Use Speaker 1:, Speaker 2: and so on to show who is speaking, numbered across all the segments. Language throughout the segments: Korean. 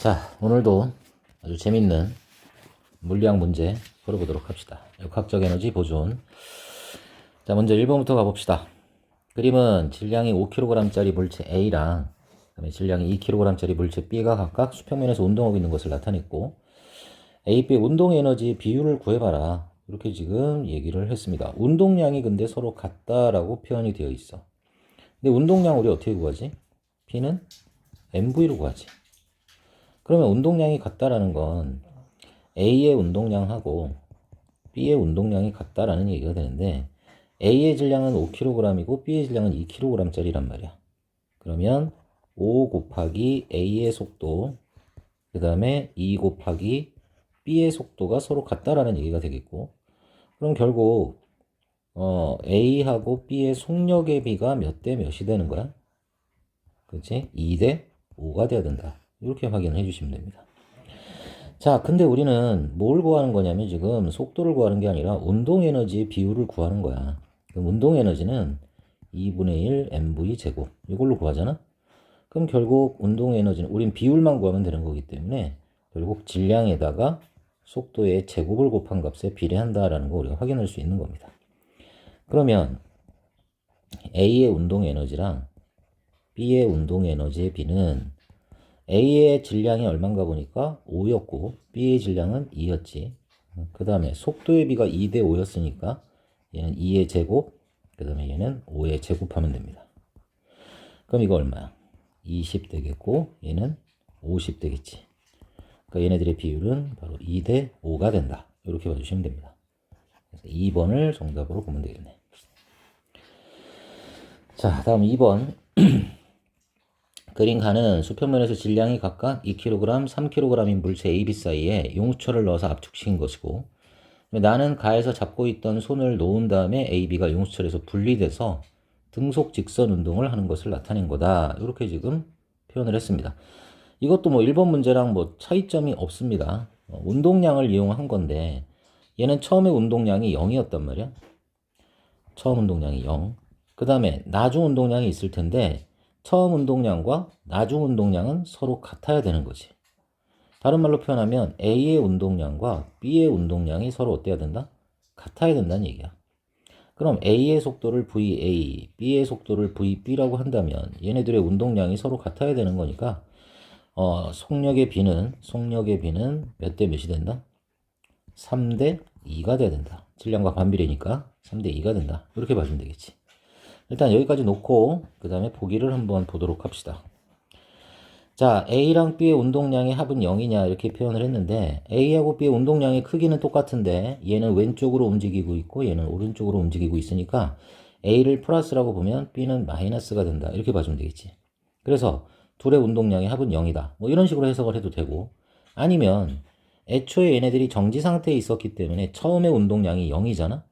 Speaker 1: 자, 오늘도 아주 재밌는 물리학 문제 풀어보도록 합시다. 역학적 에너지 보존. 자, 먼저 1번부터 가봅시다. 그림은 질량이 5kg짜리 물체 A랑 그다음에 질량이 2kg짜리 물체 B가 각각 수평면에서 운동하고 있는 것을 나타냈고, A, B의 운동 에너지 비율을 구해봐라. 이렇게 지금 얘기를 했습니다. 운동량이 근데 서로 같다라고 표현이 되어 있어. 근데 운동량 우리 어떻게 구하지? B는 MV로 구하지. 그러면 운동량이 같다라는 건 A의 운동량하고 B의 운동량이 같다라는 얘기가 되는데, A의 질량은 5kg이고 B의 질량은 2kg짜리란 말이야. 그러면 5 곱하기 A의 속도, 그 다음에 2 곱하기 B의 속도가 서로 같다라는 얘기가 되겠고, 그럼 결국 A하고 B의 속력의 비가 몇 대 몇이 되는 거야? 그치? 2대 5가 돼야 된다. 이렇게 확인을 해주시면 됩니다. 자, 근데 우리는 뭘 구하는 거냐면 지금 속도를 구하는 게 아니라 운동 에너지의 비율을 구하는 거야. 그럼 운동 에너지는 2분의 1 mv 제곱 이걸로 구하잖아. 그럼 결국 운동 에너지는 우린 비율만 구하면 되는 거기 때문에 결국 질량에다가 속도의 제곱을 곱한 값에 비례한다라는 거 우리가 확인할 수 있는 겁니다. 그러면 A의 운동 에너지랑 B의 운동 에너지의 비는 A의 질량이 얼마인가 보니까 5였고 B의 질량은 2였지. 그 다음에 속도의 비가 2대 5였으니까 얘는 2의 제곱, 그 다음에 얘는 5의 제곱하면 됩니다. 그럼 이거 얼마야? 20 되겠고 얘는 50 되겠지. 그러니까 얘네들의 비율은 바로 2대 5가 된다. 이렇게 봐주시면 됩니다. 그래서 2번을 정답으로 보면 되겠네. 자, 다음 2번. 그린 칸은 수평면에서 질량이 각각 2kg, 3kg인 물체 A, B 사이에 용수철을 넣어서 압축시킨 것이고, 나는 가에서 잡고 있던 손을 놓은 다음에 A, B가 용수철에서 분리돼서 등속 직선 운동을 하는 것을 나타낸 거다. 이렇게 지금 표현을 했습니다. 이것도 뭐 1번 문제랑 뭐 차이점이 없습니다. 운동량을 이용한 건데 얘는 처음에 운동량이 0이었단 말이야. 처음 운동량이 0. 그 다음에 나중 운동량이 있을 텐데 처음 운동량과 나중 운동량은 서로 같아야 되는 거지. 다른 말로 표현하면 A의 운동량과 B의 운동량이 서로 어때야 된다? 같아야 된다는 얘기야. 그럼 A의 속도를 VA, B의 속도를 VB라고 한다면 얘네들의 운동량이 서로 같아야 되는 거니까 속력의 B는 몇 대 몇이 된다? 3대 2가 돼야 된다. 질량과 반비례니까 3대 2가 된다. 이렇게 봐주면 되겠지. 일단 여기까지 놓고 그 다음에 보기를 한번 보도록 합시다. 자, A랑 B의 운동량의 합은 0이냐 이렇게 표현을 했는데 A하고 B의 운동량의 크기는 똑같은데 얘는 왼쪽으로 움직이고 있고 얘는 오른쪽으로 움직이고 있으니까 A를 플러스라고 보면 B는 마이너스가 된다. 이렇게 봐주면 되겠지. 그래서 둘의 운동량의 합은 0이다. 뭐 이런 식으로 해석을 해도 되고, 아니면 애초에 얘네들이 정지 상태에 있었기 때문에 처음에 운동량이 0이잖아.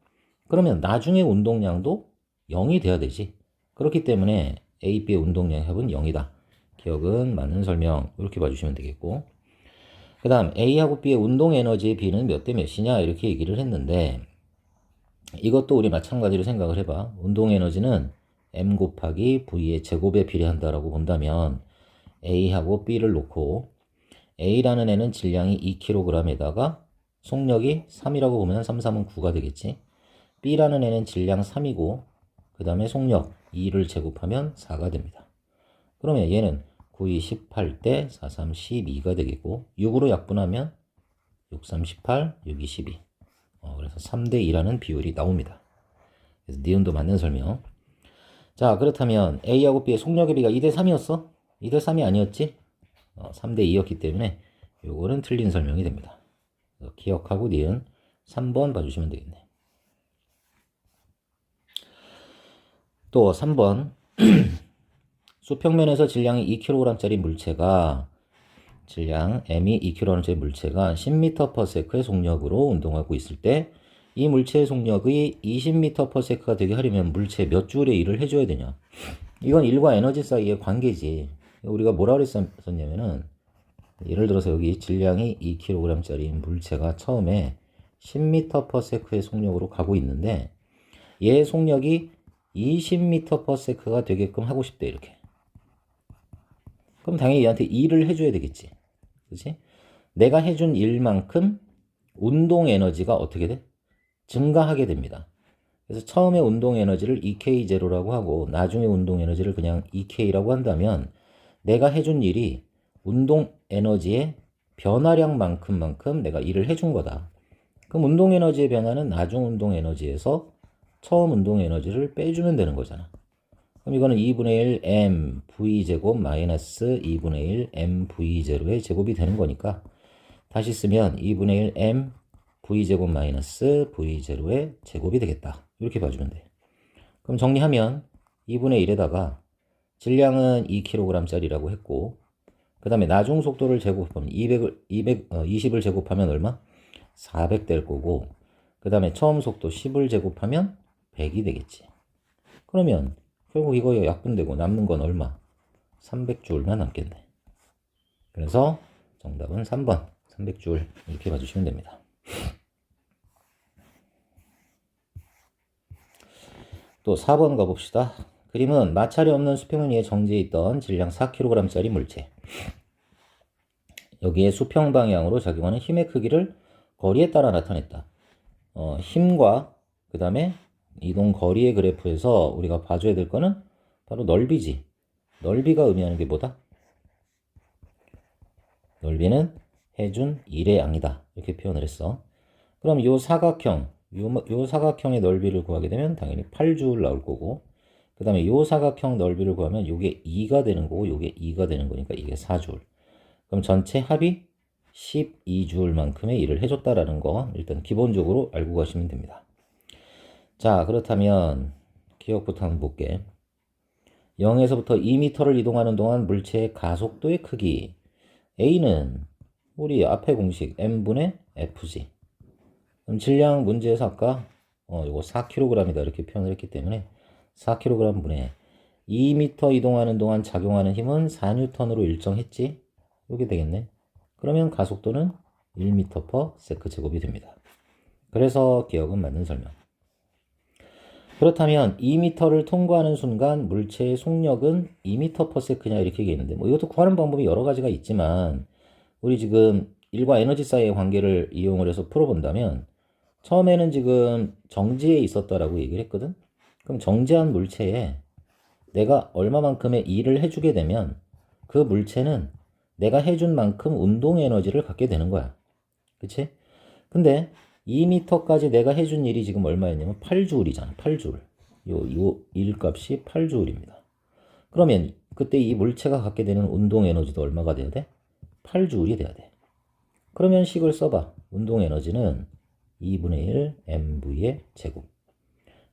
Speaker 1: 그러면 나중에 운동량도 0이 돼야 되지. 그렇기 때문에 A, B의 운동량의 합은 0이다. 기억은 맞는 설명 이렇게 봐주시면 되겠고, 그 다음 A하고 B의 운동 에너지의 비는 몇 대 몇이냐 이렇게 얘기를 했는데 이것도 우리 마찬가지로 생각을 해봐. 운동 에너지는 M 곱하기 V의 제곱에 비례한다라고 본다면 A하고 B를 놓고 A라는 애는 질량이 2kg에다가 속력이 3이라고 보면 3, 3은 9가 되겠지. B라는 애는 질량 3이고 그 다음에 속력 2를 제곱하면 4가 됩니다. 그러면 얘는 9, 2, 18대 4, 3, 12가 되겠고 6으로 약분하면 6, 3, 18, 6, 2, 12. 그래서 3대 2라는 비율이 나옵니다. 그래서 니은도 맞는 설명. 자, 그렇다면 A하고 B의 속력의 비가 2대 3이었어? 2대 3이 아니었지? 3대 2였기 때문에 요거는 틀린 설명이 됩니다. 기억하고 니은 3번 봐주시면 되겠네. 또 3번. 수평면에서 질량이 2kg짜리 물체가 질량 m이 2kg짜리 물체가 10m/s의 속력으로 운동하고 있을 때 이 물체의 속력이 20m/s가 되게 하려면 물체 몇 줄의 일을 해줘야 되냐. 이건 일과 에너지 사이의 관계지. 우리가 뭐라 그랬었냐면은 예를 들어서 여기 질량이 2kg짜리 물체가 처음에 10m/s의 속력으로 가고 있는데 얘의 속력이 20m/s가 되게끔 하고 싶대 이렇게. 그럼 당연히 얘한테 2를 해줘야 되겠지. 그치? 내가 해준 일만큼 운동 에너지가 어떻게 돼? 증가하게 됩니다. 그래서 처음에 운동 에너지를 EK0라고 하고 나중에 운동 에너지를 그냥 EK라고 한다면 내가 해준 일이 운동 에너지의 변화량만큼만큼 내가 일을 해준 거다. 그럼 운동 에너지의 변화는 나중 운동 에너지에서 처음 운동 에너지를 빼주면 되는 거잖아. 그럼 이거는 2분의 1 m v제곱 마이너스 2분의 1 m v0의 제곱이 되는 거니까 다시 쓰면 2분의 1 m v제곱 마이너스 v0의 제곱이 되겠다. 이렇게 봐주면 돼. 그럼 정리하면 2분의 1에다가 질량은 2kg짜리라고 했고 그 다음에 나중 속도를 제곱하면 20을 제곱하면 얼마? 400 될 거고 그 다음에 처음 속도 10을 제곱하면 100이 되겠지. 그러면 결국 이거 약분되고 남는 건 얼마? 300J만 남겠네. 그래서 정답은 3번 300J 이렇게 봐주시면 됩니다. 또 4번 가봅시다. 그림은 마찰이 없는 수평면 위에 정지해 있던 질량 4kg짜리 물체. 여기에 수평 방향으로 작용하는 힘의 크기를 거리에 따라 나타냈다. 힘과 그 다음에 이동 거리의 그래프에서 우리가 봐줘야 될 거는 바로 넓이지. 넓이가 의미하는 게 뭐다? 넓이는 해준 일의 양이다. 이렇게 표현을 했어. 그럼 요 사각형, 요 사각형의 넓이를 구하게 되면 당연히 8줄 나올 거고 그 다음에 요 사각형 넓이를 구하면 요게 2가 되는 거고 요게 2가 되는 거니까 이게 4줄. 그럼 전체 합이 12줄만큼의 일을 해줬다라는 거 일단 기본적으로 알고 가시면 됩니다. 자, 그렇다면 기억부터 한번 볼게. 0에서부터 2m를 이동하는 동안 물체의 가속도의 크기 A는 우리 앞에 공식 m분의 F지. 그럼 질량 문제에서 아까 이거 4kg이다 이렇게 표현을 했기 때문에 4kg 분의 2m 이동하는 동안 작용하는 힘은 4N으로 일정했지? 이게 되겠네. 그러면 가속도는 1m/s 제곱이 됩니다. 그래서 기억은 맞는 설명. 그렇다면 2m를 통과하는 순간 물체의 속력은 2m/s냐 이렇게 얘기했는데 뭐 이것도 구하는 방법이 여러 가지가 있지만 우리 지금 일과 에너지 사이의 관계를 이용을 해서 풀어본다면 처음에는 지금 정지해 있었다라고 얘기를 했거든. 그럼 정지한 물체에 내가 얼마만큼의 일을 해주게 되면 그 물체는 내가 해준 만큼 운동 에너지를 갖게 되는 거야. 그치? 근데 2m까지 내가 해준 일이 지금 얼마였냐면 8줄이잖아. 8줄. 요 일값이 8줄입니다. 그러면 그때 이 물체가 갖게 되는 운동 에너지도 얼마가 돼야 돼? 8줄이 돼야 돼. 그러면 식을 써봐. 운동 에너지는 2분의 1 mv의 제곱.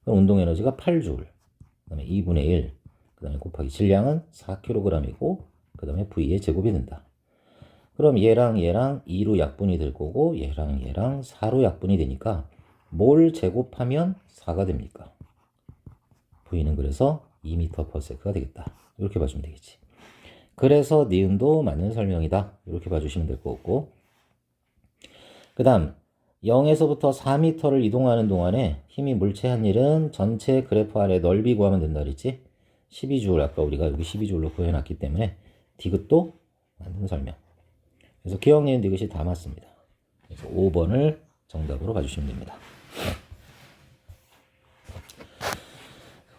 Speaker 1: 그럼 운동 에너지가 8줄. 그 다음에 2분의 1. 그 다음에 곱하기 질량은 4kg이고 그 다음에 v의 제곱이 된다. 그럼 얘랑 얘랑 2로 약분이 될 거고 얘랑 얘랑 4로 약분이 되니까 뭘 제곱하면 4가 됩니까? v는 그래서 2m/s가 되겠다. 이렇게 봐주면 되겠지. 그래서 니은도 맞는 설명이다. 이렇게 봐주시면 될 거고 그 다음 0에서부터 4m를 이동하는 동안에 힘이 물체한 일은 전체 그래프 아래 넓이 구하면 된다 그랬지? 12줄 아까 우리가 여기 12줄로 구해놨기 때문에 디귿도 맞는 설명. 그래서 기억, 니은, 디귿이 다 맞습니다. 그래서 5번을 정답으로 봐주시면 됩니다.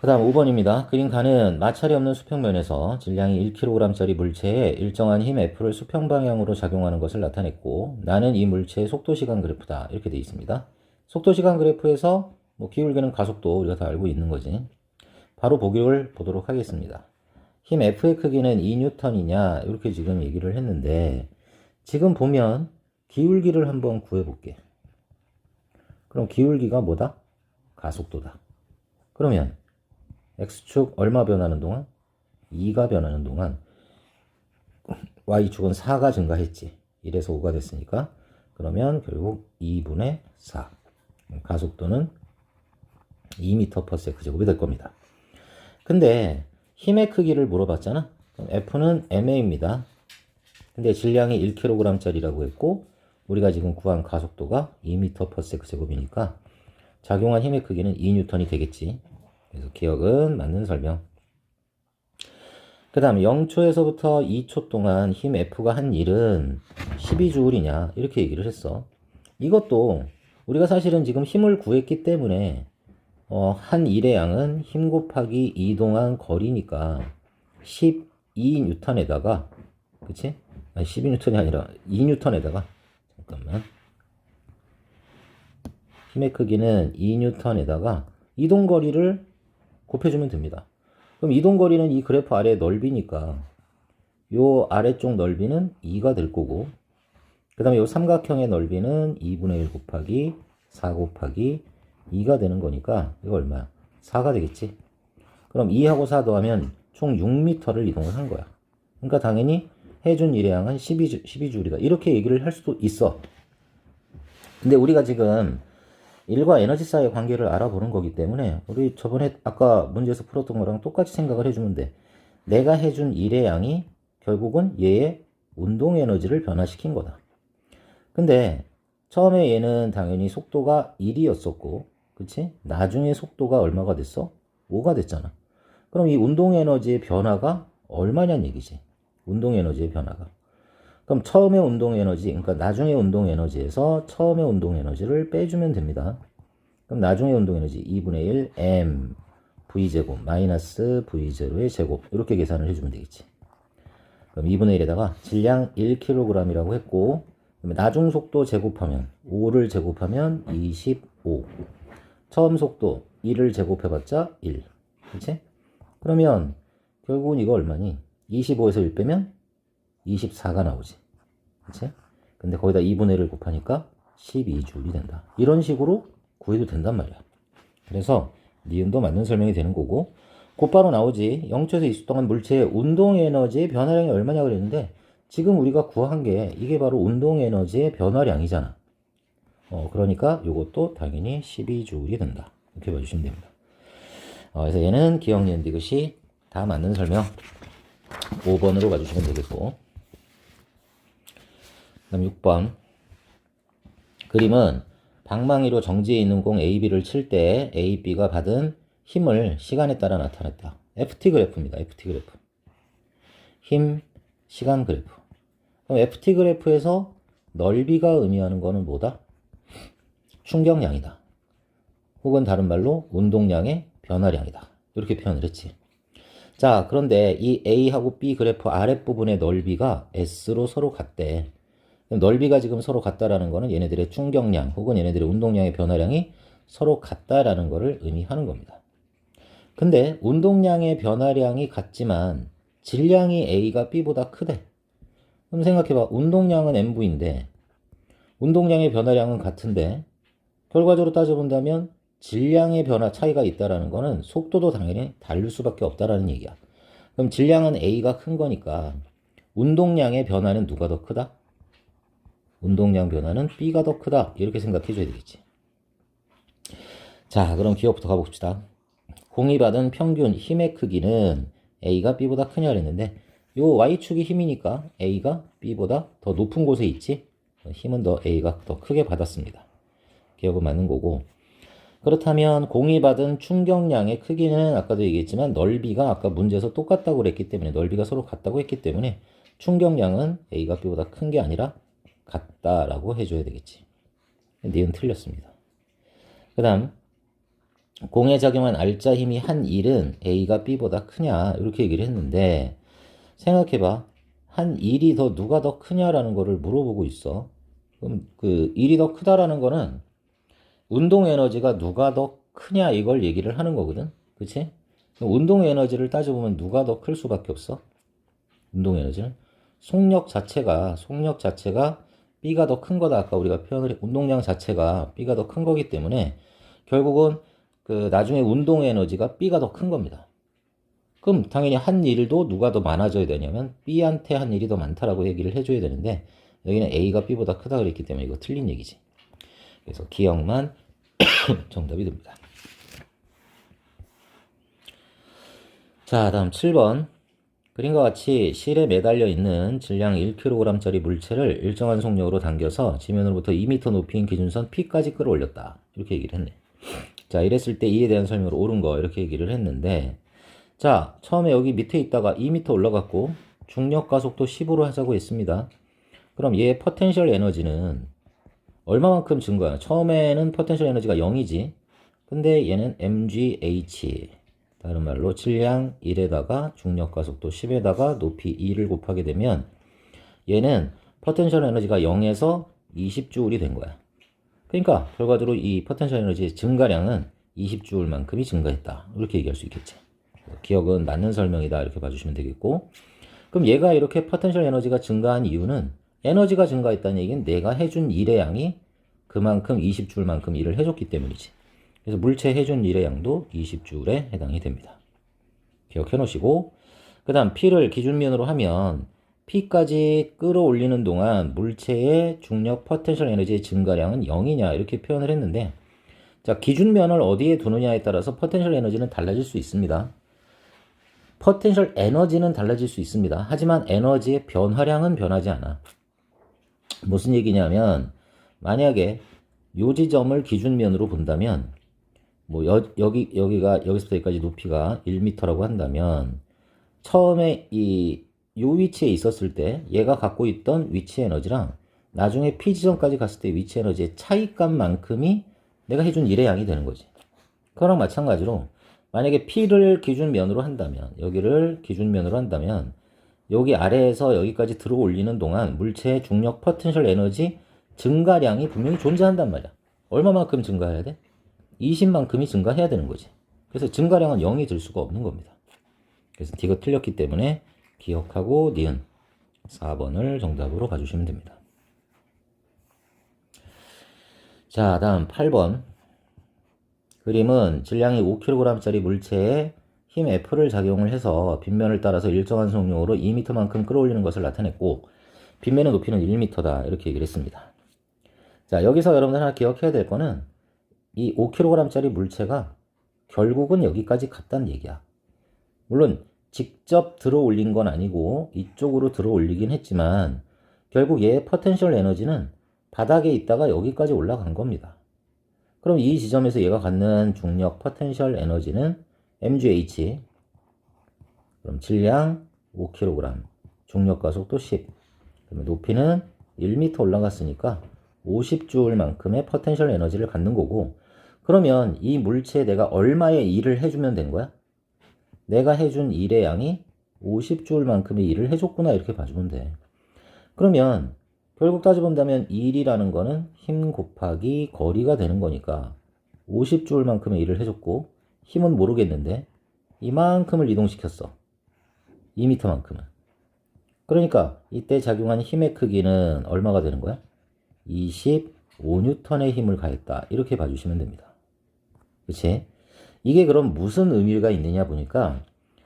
Speaker 1: 그 다음 5번입니다. 그림 가는 마찰이 없는 수평면에서 질량이 1kg짜리 물체에 일정한 힘 F를 수평 방향으로 작용하는 것을 나타냈고 나는 이 물체의 속도시간 그래프다. 이렇게 되어 있습니다. 속도시간 그래프에서 뭐 기울기는 가속도 우리가 다 알고 있는 거지. 바로 보기를 보도록 하겠습니다. 힘 F의 크기는 2N이냐 이렇게 지금 얘기를 했는데 지금 보면 기울기를 한번 구해볼게. 그럼 기울기가 뭐다? 가속도다. 그러면 X축 얼마 변하는 동안? 2가 변하는 동안 Y축은 4가 증가했지. 1에서 5가 됐으니까 그러면 결국 2분의 4 가속도는 2m/s 제곱이 될 겁니다. 근데 힘의 크기를 물어봤잖아. 그럼 F는 ma입니다. 근데 질량이 1kg짜리라고 했고 우리가 지금 구한 가속도가 2m/s 제곱이니까 작용한 힘의 크기는 2N이 되겠지. 그래서 기억은 맞는 설명. 그 그 다음 0초에서부터 2초 동안 힘 F가 한 일은 12J이냐 이렇게 얘기를 했어. 이것도 우리가 사실은 지금 힘을 구했기 때문에 한 일의 양은 힘 곱하기 이동한 거리니까 12N에다가 그치? 아니 12N이 아니라 2N에다가 잠깐만 힘의 크기는 2N에다가 이동거리를 곱해주면 됩니다. 그럼 이동거리는 이 그래프 아래의 넓이니까 요 아래쪽 넓이는 2가 될 거고 그 다음에 요 삼각형의 넓이는 2분의 1 곱하기 4 곱하기 2가 되는 거니까 이거 얼마야? 4가 되겠지. 그럼 2하고 4 더하면 총 6m를 이동을 한 거야. 그러니까 당연히 해준 일의 양은 12J이다. 이렇게 얘기를 할 수도 있어. 근데 우리가 지금 일과 에너지 사이의 관계를 알아보는 거기 때문에 우리 저번에 아까 문제에서 풀었던 거랑 똑같이 생각을 해주면 돼. 내가 해준 일의 양이 결국은 얘의 운동 에너지를 변화시킨 거다. 근데 처음에 얘는 당연히 속도가 1이었었고 그치? 나중에 속도가 얼마가 됐어? 5가 됐잖아. 그럼 이 운동 에너지의 변화가 얼마냐는 얘기지. 운동 에너지의 변화가. 그럼 처음의 운동 에너지, 그러니까 나중에 운동 에너지에서 처음의 운동 에너지를 빼주면 됩니다. 그럼 나중에 운동 에너지 2분의 1 m v제곱 마이너스 v0의 제곱 이렇게 계산을 해주면 되겠지. 그럼 2분의 1에다가 질량 1kg이라고 했고 그다음에 나중 속도 제곱하면 5를 제곱하면 25 처음 속도 1을 제곱해봤자 1 그치? 그러면 결국은 이거 얼마니? 25에서 1 빼면 24가 나오지. 그치? 근데 거기다 2분의 1을 곱하니까 12J이 된다. 이런 식으로 구해도 된단 말이야. 그래서 니은도 맞는 설명이 되는 거고 곧바로 나오지. 0초에서 2초 동안 물체의 운동 에너지의 변화량이 얼마냐 그랬는데 지금 우리가 구한 게 이게 바로 운동 에너지의 변화량이잖아. 그러니까 이것도 당연히 12J이 된다. 이렇게 봐주시면 됩니다. 그래서 얘는 기억, 니은, 디귿이 다 맞는 설명 5번으로 봐주시면 되겠고 그 다음 6번 그림은 방망이로 정지해 있는 공 AB를 칠 때 A, B가 받은 힘을 시간에 따라 나타냈다. FT 그래프입니다. FT 그래프. 힘, 시간 그래프. 그럼 FT 그래프에서 넓이가 의미하는 거는 뭐다? 충격량이다. 혹은 다른 말로 운동량의 변화량이다. 이렇게 표현을 했지. 자, 그런데 이 A하고 B 그래프 아랫부분의 넓이가 S로 서로 같대. 넓이가 지금 서로 같다라는 거는 얘네들의 충격량 혹은 얘네들의 운동량의 변화량이 서로 같다라는 것을 의미하는 겁니다. 근데 운동량의 변화량이 같지만 질량이 A가 B보다 크대. 그럼 생각해봐. 운동량은 mv인데 운동량의 변화량은 같은데 결과적으로 따져본다면 질량의 변화 차이가 있다라는 거는 속도도 당연히 다를 수밖에 없다라는 얘기야. 그럼 질량은 A가 큰 거니까 운동량의 변화는 누가 더 크다? 운동량 변화는 B가 더 크다. 이렇게 생각해 줘야 되겠지. 자, 그럼 기억부터 가봅시다. 공이 받은 평균 힘의 크기는 A가 B보다 크냐 그랬는데 요 Y축이 힘이니까 A가 B보다 더 높은 곳에 있지. 힘은 더 A가 더 크게 받았습니다. 기억은 맞는 거고 그렇다면 공이 받은 충격량의 크기는 아까도 얘기했지만 넓이가 아까 문제에서 똑같다고 그랬기 때문에 넓이가 서로 같다고 했기 때문에 충격량은 A가 B보다 큰 게 아니라 같다라고 해줘야 되겠지. 니은 틀렸습니다. 그 다음 공에 작용한 알짜 힘이 한 1은 A가 B보다 크냐 이렇게 얘기를 했는데 생각해봐. 한 1이 더 누가 더 크냐라는 거를 물어보고 있어. 그럼 그 1이 더 크다라는 거는 운동 에너지가 누가 더 크냐 이걸 얘기를 하는 거거든. 그치? 운동 에너지를 따져보면 누가 더 클 수밖에 없어? 운동 에너지는 속력 자체가 B가 더 큰 거다. 아까 우리가 표현을 운동량 자체가 B가 더 큰 거기 때문에 결국은 그 나중에 운동 에너지가 B가 더 큰 겁니다. 그럼 당연히 한 일도 누가 더 많아져야 되냐면 B한테 한 일이 더 많다라고 얘기를 해줘야 되는데 여기는 A가 B보다 크다 그랬기 때문에 이거 틀린 얘기지. 그래서 기억만 정답이 됩니다. 자, 다음 7번. 그림과 같이 실에 매달려 있는 질량 1kg짜리 물체를 일정한 속력으로 당겨서 지면으로부터 2m 높이인 기준선 P까지 끌어올렸다. 이렇게 얘기를 했네. 자, 이랬을 때 이에 대한 설명으로 옳은 거 이렇게 얘기를 했는데 자, 처음에 여기 밑에 있다가 2m 올라갔고 중력 가속도 10으로 하자고 했습니다. 그럼 얘의 포텐셜 에너지는 얼마만큼 증가해요? 처음에는 포텐셜 에너지가 0이지. 근데 얘는 mgh, 다른 말로 질량 1에다가 중력 가속도 10에다가 높이 2를 곱하게 되면 얘는 포텐셜 에너지가 0에서 20J이 된 거야. 그러니까 결과적으로 이 포텐셜 에너지의 증가량은 20J만큼이 증가했다. 이렇게 얘기할 수 있겠지. 기억은 맞는 설명이다. 이렇게 봐주시면 되겠고. 그럼 얘가 이렇게 포텐셜 에너지가 증가한 이유는 에너지가 증가했다는 얘기는 내가 해준 일의 양이 그만큼 20J만큼 일을 해줬기 때문이지. 그래서 물체 해준 일의 양도 20J에 해당이 됩니다. 기억해 놓으시고, 그 다음 P를 기준면으로 하면 P까지 끌어올리는 동안 물체의 중력 포텐셜 에너지의 증가량은 0이냐 이렇게 표현을 했는데, 자, 기준면을 어디에 두느냐에 따라서 포텐셜 에너지는 달라질 수 있습니다. 포텐셜 에너지는 달라질 수 있습니다. 하지만 에너지의 변화량은 변하지 않아. 무슨 얘기냐면 만약에 요 지점을 기준면으로 본다면 뭐 여기가 여기서부터 여기까지 높이가 1m라고 한다면 처음에 요 위치에 있었을 때 얘가 갖고 있던 위치 에너지랑 나중에 P 지점까지 갔을 때 위치 에너지의 차이값만큼이 내가 해준 일의 양이 되는 거지. 그거랑 마찬가지로 만약에 P를 기준면으로 한다면 여기를 기준면으로 한다면 여기 아래에서 여기까지 들어 올리는 동안 물체의 중력 포텐셜 에너지 증가량이 분명히 존재한단 말이야. 얼마만큼 증가해야 돼? 20만큼이 증가해야 되는 거지. 그래서 증가량은 0이 될 수가 없는 겁니다. 그래서 D가 틀렸기 때문에 기억하고 니은 4번을 정답으로 봐주시면 됩니다. 자, 다음 8번. 그림은 질량이 5kg짜리 물체에 힘 F를 작용을 해서 빗면을 따라서 일정한 속력으로 2m만큼 끌어올리는 것을 나타냈고 빗면의 높이는 1m다 이렇게 얘기를 했습니다. 자, 여기서 여러분들 하나 기억해야 될 거는 이 5kg짜리 물체가 결국은 여기까지 갔다는 얘기야. 물론 직접 들어 올린 건 아니고 이쪽으로 들어 올리긴 했지만 결국 얘의 포텐셜 에너지는 바닥에 있다가 여기까지 올라간 겁니다. 그럼 이 지점에서 얘가 갖는 중력 포텐셜 에너지는 mgh, 그럼 질량 5kg, 중력 가속도 10, 그러면 높이는 1m 올라갔으니까 50J만큼의 포텐셜 에너지를 갖는 거고, 그러면 이 물체에 내가 얼마의 일을 해주면 된 거야? 내가 해준 일의 양이 50J만큼의 일을 해줬구나 이렇게 봐주면 돼. 그러면 결국 따져본다면 일이라는 거는 힘 곱하기 거리가 되는 거니까 50J만큼의 일을 해줬고 힘은 모르겠는데 이만큼을 이동시켰어. 2m만큼은. 그러니까 이때 작용한 힘의 크기는 얼마가 되는 거야? 25N의 힘을 가했다. 이렇게 봐주시면 됩니다. 그치? 이게 그럼 무슨 의미가 있느냐 보니까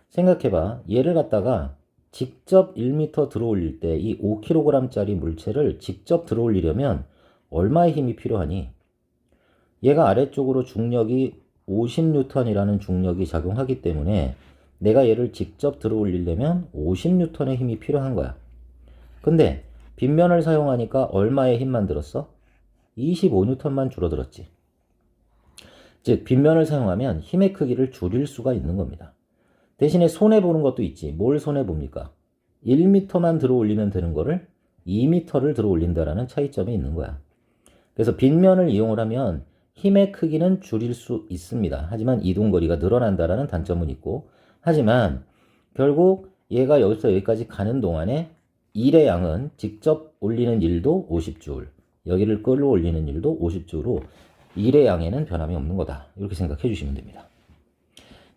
Speaker 1: 생각해봐. 얘를 갖다가 직접 1m 들어올릴 때 이 5kg짜리 물체를 직접 들어올리려면 얼마의 힘이 필요하니? 얘가 아래쪽으로 중력이 50N이라는 중력이 작용하기 때문에 내가 얘를 직접 들어올리려면 50N의 힘이 필요한 거야. 근데 빗면을 사용하니까 얼마의 힘만 들었어? 25N만 줄어들었지. 즉 빗면을 사용하면 힘의 크기를 줄일 수가 있는 겁니다. 대신에 손해보는 것도 있지. 뭘 손해봅니까? 1m만 들어올리면 되는 거를 2m를 들어올린다라는 차이점이 있는 거야. 그래서 빗면을 이용을 하면 힘의 크기는 줄일 수 있습니다. 하지만 이동거리가 늘어난다라는 단점은 있고, 하지만 결국 얘가 여기서 여기까지 가는 동안에 일의 양은 직접 올리는 일도 50J, 여기를 끌어올리는 일도 50J로 일의 양에는 변함이 없는 거다. 이렇게 생각해 주시면 됩니다.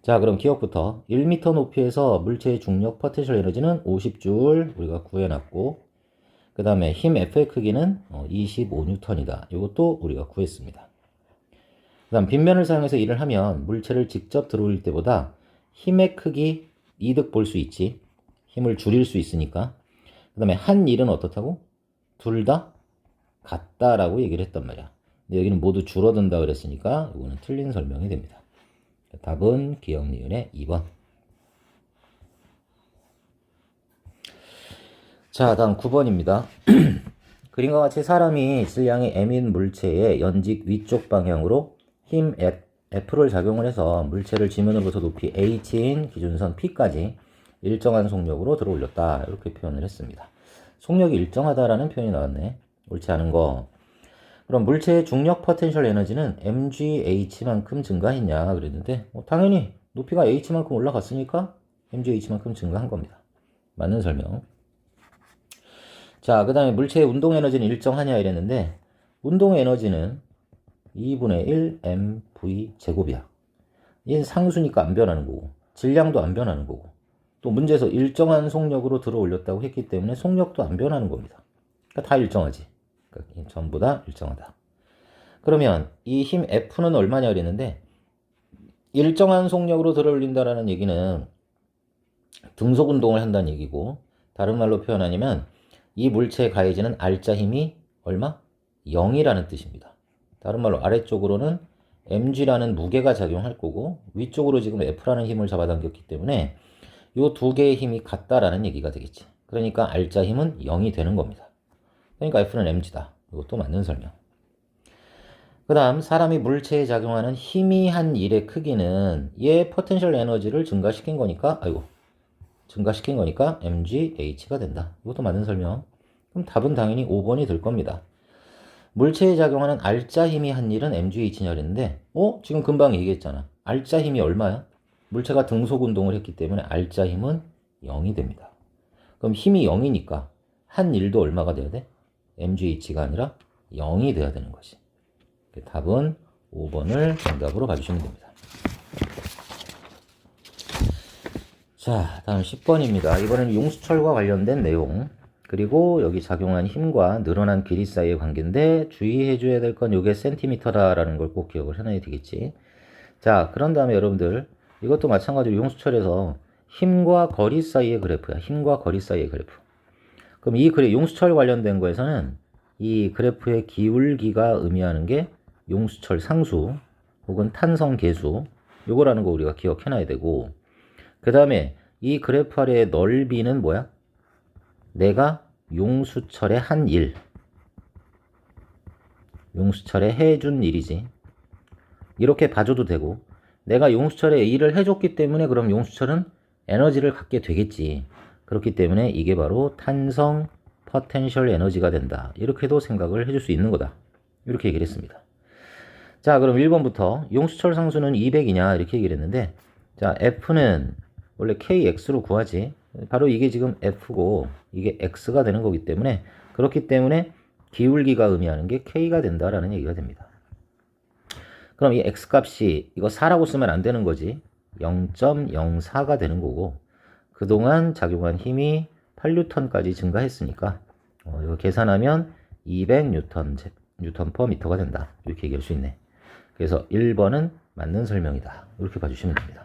Speaker 1: 자, 그럼 기억부터 1m 높이에서 물체의 중력 포텐셜 에너지는 50J 우리가 구해놨고, 그 다음에 힘 F의 크기는 25N이다. 이것도 우리가 구했습니다. 그 다음 빗면을 사용해서 일을 하면 물체를 직접 들어올릴 때보다 힘의 크기 이득 볼 수 있지. 힘을 줄일 수 있으니까. 그 다음에 한 일은 어떻다고? 둘 다 같다라고 얘기를 했단 말이야. 근데 여기는 모두 줄어든다 그랬으니까 이거는 틀린 설명이 됩니다. 답은 기억 니은의 2번. 자, 다음 9번입니다. 그림과 같이 사람이 질량이 m인 물체의 연직 위쪽 방향으로 힘 F를 작용을 해서 물체를 지면으로부터 높이 h인 기준선 P까지 일정한 속력으로 들어 올렸다. 이렇게 표현을 했습니다. 속력이 일정하다라는 표현이 나왔네. 옳지 않은 거. 그럼 물체의 중력 포텐셜 에너지는 mgh만큼 증가했냐 그랬는데 당연히 높이가 h만큼 올라갔으니까 mgh만큼 증가한 겁니다. 맞는 설명. 자, 그 다음에 물체의 운동 에너지는 일정하냐 이랬는데 운동 에너지는 2분의 1 mv 제곱이야. 얘는 상수니까 안 변하는 거고 질량도 안 변하는 거고 또 문제에서 일정한 속력으로 들어 올렸다고 했기 때문에 속력도 안 변하는 겁니다. 그러니까 다 일정하지. 그러니까 전부 다 일정하다. 그러면 이 힘 F는 얼마냐 그랬는데 일정한 속력으로 들어 올린다라는 얘기는 등속 운동을 한다는 얘기고 다른 말로 표현하면 이 물체에 가해지는 R자 힘이 얼마? 0이라는 뜻입니다. 다른 말로 아래쪽으로는 mg라는 무게가 작용할 거고 위쪽으로 지금 F라는 힘을 잡아당겼기 때문에 이 두 개의 힘이 같다라는 얘기가 되겠지. 그러니까 R자 힘은 0이 되는 겁니다. 그러니까 F는 mg다. 이것도 맞는 설명. 그 다음 사람이 물체에 작용하는 힘이 한 일의 크기는 얘 포텐셜 에너지를 증가시킨 거니까 mgh가 된다. 이것도 맞는 설명. 그럼 답은 당연히 5번이 될 겁니다. 물체에 작용하는 R자 힘이 한 일은 mgh냐 그랬는데 지금 금방 얘기했잖아. R자 힘이 얼마야? 물체가 등속 운동을 했기 때문에 R자 힘은 0이 됩니다. 그럼 힘이 0이니까 한 일도 얼마가 돼야 돼? mgh가 아니라 0이 돼야 되는 것이. 답은 5번을 정답으로 봐주시면 됩니다. 자, 다음 10번입니다. 이번에는 용수철과 관련된 내용 그리고 여기 작용한 힘과 늘어난 길이 사이의 관계인데 주의해 줘야 될 건 이게 센티미터다라는 걸 꼭 기억을 해놔야 되겠지. 자, 그런 다음에 여러분들 이것도 마찬가지로 용수철에서 힘과 거리 사이의 그래프야. 힘과 거리 사이의 그래프. 그럼 이 용수철 관련된 거에서는 이 그래프의 기울기가 의미하는 게 용수철 상수 혹은 탄성 계수 요거라는 거 우리가 기억해놔야 되고 그 다음에 이 그래프 아래의 넓이는 뭐야? 내가 용수철의 한 일 용수철에 해준 일이지. 이렇게 봐줘도 되고 내가 용수철에 일을 해줬기 때문에 그럼 용수철은 에너지를 갖게 되겠지. 그렇기 때문에 이게 바로 탄성 포텐셜 에너지가 된다. 이렇게도 생각을 해줄 수 있는 거다. 이렇게 얘기를 했습니다. 자, 그럼 1번부터 용수철 상수는 200이냐 이렇게 얘기를 했는데 자, F는 원래 KX로 구하지. 바로 이게 지금 F고 이게 X가 되는 거기 때문에 그렇기 때문에 기울기가 의미하는 게 K가 된다라는 얘기가 됩니다. 그럼 이 X값이 이거 4라고 쓰면 안 되는 거지. 0.04가 되는 거고 그동안 작용한 힘이 8N까지 증가했으니까 이거 계산하면 200N per m가 된다. 이렇게 얘기할 수 있네. 그래서 1번은 맞는 설명이다. 이렇게 봐주시면 됩니다.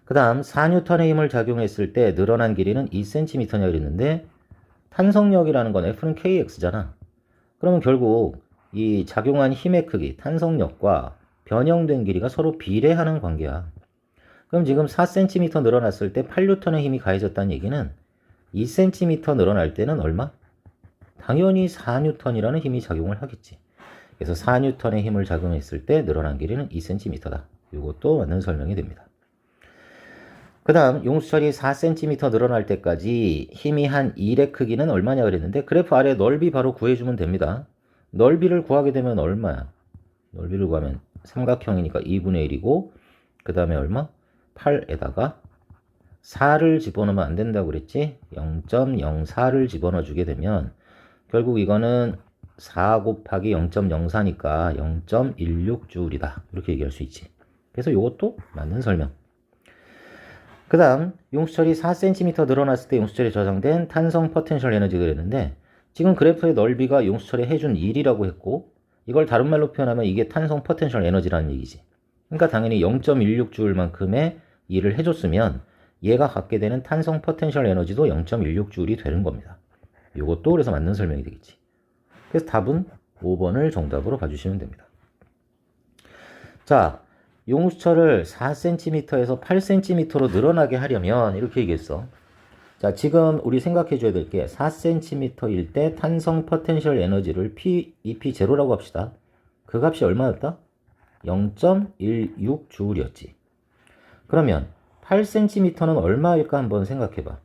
Speaker 1: 그 다음 4N의 힘을 작용했을 때 늘어난 길이는 2cm냐 그랬는데 탄성력이라는 건 F는 KX잖아. 그러면 결국 이 작용한 힘의 크기, 탄성력과 변형된 길이가 서로 비례하는 관계야. 그럼 지금 4cm 늘어났을 때 8N의 힘이 가해졌다는 얘기는 2cm 늘어날 때는 얼마? 당연히 4N이라는 힘이 작용을 하겠지. 그래서 4N의 힘을 작용했을 때 늘어난 길이는 2cm다. 이것도 맞는 설명이 됩니다. 그 다음 용수철이 4cm 늘어날 때까지 힘이 한 1의 크기는 얼마냐 그랬는데 그래프 아래 넓이 바로 구해주면 됩니다. 넓이를 구하게 되면 얼마야? 넓이를 구하면 삼각형이니까 2분의 1이고 그 다음에 얼마? 8에다가 4를 집어넣으면 안 된다고 그랬지? 0.04를 집어넣어 주게 되면 결국 이거는 4 곱하기 0.04니까 0.16줄이다. 이렇게 얘기할 수 있지. 그래서 이것도 맞는 설명. 그 다음 용수철이 4cm 늘어났을 때 용수철에 저장된 탄성 포텐셜 에너지가 그랬는데 지금 그래프의 넓이가 용수철에 해준 1이라고 했고 이걸 다른 말로 표현하면 이게 탄성 포텐셜 에너지라는 얘기지. 그러니까 당연히 0.16줄만큼의 일을 해줬으면 얘가 갖게 되는 탄성 포텐셜 에너지도 0.16줄이 되는 겁니다. 이것도 그래서 맞는 설명이 되겠지. 그래서 답은 5번을 정답으로 봐주시면 됩니다. 자, 용수철을 4cm에서 8cm로 늘어나게 하려면 이렇게 얘기했어. 자, 지금 우리 생각해 줘야 될 게 4cm일 때 탄성 포텐셜 에너지를 EP0라고 합시다. 그 값이 얼마였다? 0.16J이었지. 그러면 8cm는 얼마일까 한번 생각해봐.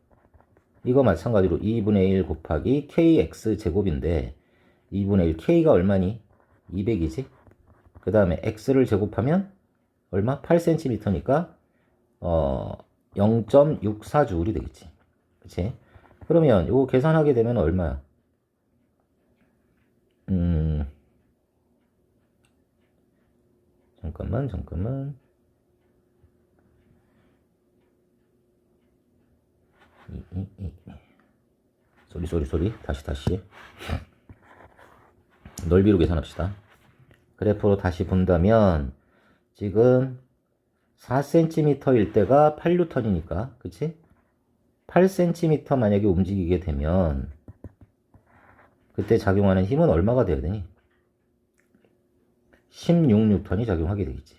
Speaker 1: 이거 마찬가지로 2분의 1 곱하기 kx 제곱인데 2분의 1 k가 얼마니? 200이지. 그 다음에 x를 제곱하면 얼마? 8cm니까 0.64J이 되겠지. 그치? 그러면 이거 계산하게 되면 얼마야? 잠깐만. 소리. 다시. 넓이로 계산합시다. 그래프로 다시 본다면 지금 4cm일 때가 8N이니까 그치? 8cm 만약에 움직이게 되면 그때 작용하는 힘은 얼마가 돼야 되니? 16N이 작용하게 되겠지.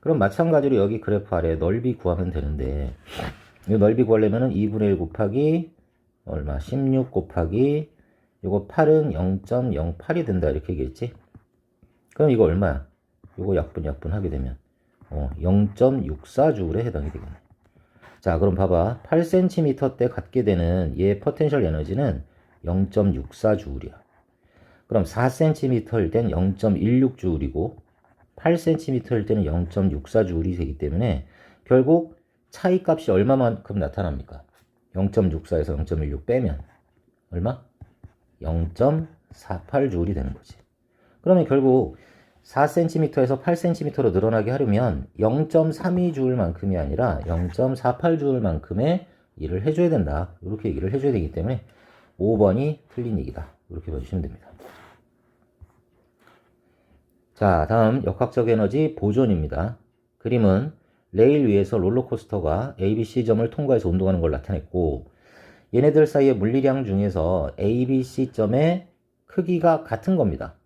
Speaker 1: 그럼 마찬가지로 여기 그래프 아래 넓이 구하면 되는데 이 넓이 구하려면 2분의 1 곱하기 얼마? 16 곱하기 요거 8은 0.08이 된다 이렇게 얘기했지. 그럼 이거 얼마야? 요거 약분 하게 되면 0.64J에 해당이 되겠네. 자, 그럼 봐봐. 8cm 때 갖게 되는 얘 포텐셜 에너지는 0.64J야. 그럼 4cm일 땐 0.16J이고 8cm일 때는 0.64J이 되기 때문에 결국 차이 값이 얼마만큼 나타납니까? 0.64에서 0.16 빼면 얼마? 0.48J이 되는 거지. 그러면 결국 4cm에서 8cm로 늘어나게 하려면 0.32J만큼이 아니라 0.48J만큼의 일을 해줘야 된다. 이렇게 얘기를 해줘야 되기 때문에 5번이 틀린 얘기다. 이렇게 봐주시면 됩니다. 자, 다음 역학적 에너지 보존입니다. 그림은 레일 위에서 롤러코스터가 ABC점을 통과해서 운동하는 걸 나타냈고 얘네들 사이의 물리량 중에서 ABC점의 크기가 같은 겁니다.